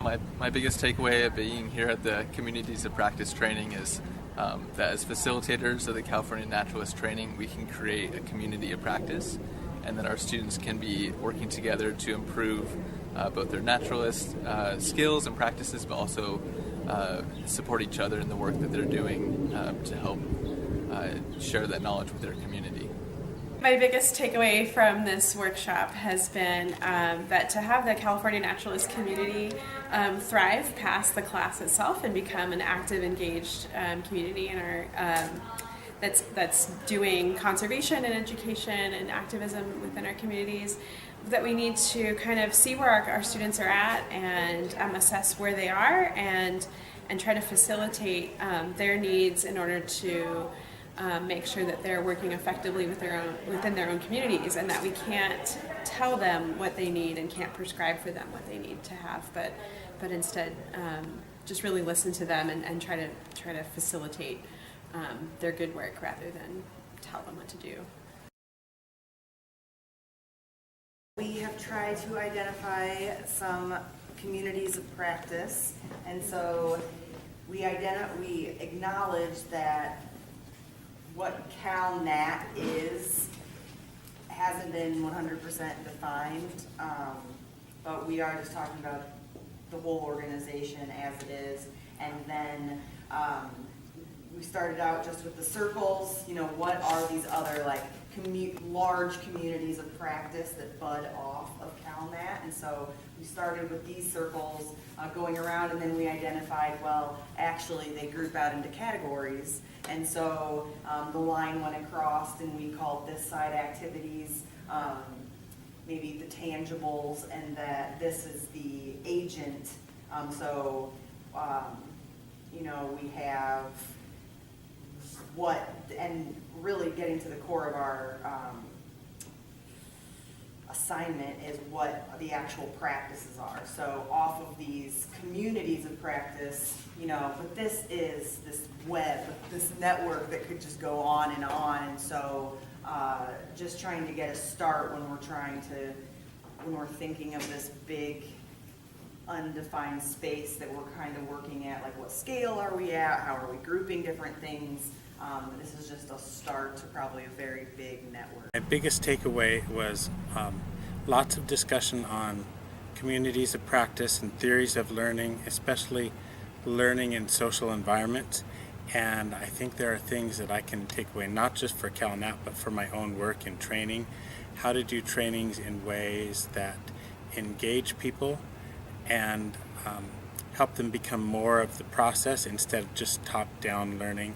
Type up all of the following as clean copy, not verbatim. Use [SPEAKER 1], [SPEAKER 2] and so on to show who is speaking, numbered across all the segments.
[SPEAKER 1] My biggest takeaway of being here at the Communities of Practice training is that as facilitators of the California Naturalist training, we can create a community of practice, and that our students can be working together to improve both their naturalist skills and practices, but also support each other in the work that they're doing to help share that knowledge with their community.
[SPEAKER 2] My biggest takeaway from this workshop has been that to have the California Naturalist community thrive past the class itself and become an active, engaged community in our that's doing conservation and education and activism within our communities, that we need to kind of see where our students are at and assess where they are and try to facilitate their needs in order to make sure that they're working effectively within their own communities, and that we can't tell them what they need and can't prescribe for them what they need to have, but instead just really listen to them and try to facilitate their good work rather than tell them what to do.
[SPEAKER 3] We have tried to identify some communities of practice, and so we acknowledge that what CalNat hasn't been 100% defined, but we are just talking about the whole organization as it is. And then we started out just with the circles. What are these other large communities of practice that bud off of CalNat? And so we started with these circles going around, and then we identified, well, actually they group out into categories. And so the line went across, and we called this side activities, maybe the tangibles, and that this is the agent. We have and really getting to the core of our assignment is what the actual practices are. So off of these communities of practice, but this is this web, this network that could just go on. And so just trying to get a start when we're thinking of this big undefined space that we're kind of working at, like what scale are we at, how are we grouping different things. This is just a start to probably a very big network.
[SPEAKER 4] My biggest takeaway was lots of discussion on communities of practice and theories of learning, especially learning in social environments. And I think there are things that I can take away, not just for CalNat, but for my own work in training, how to do trainings in ways that engage people and help them become more of the process instead of just top-down learning,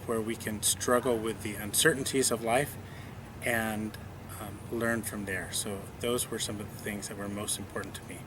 [SPEAKER 4] where we can struggle with the uncertainties of life and learn from there. So those were some of the things that were most important to me.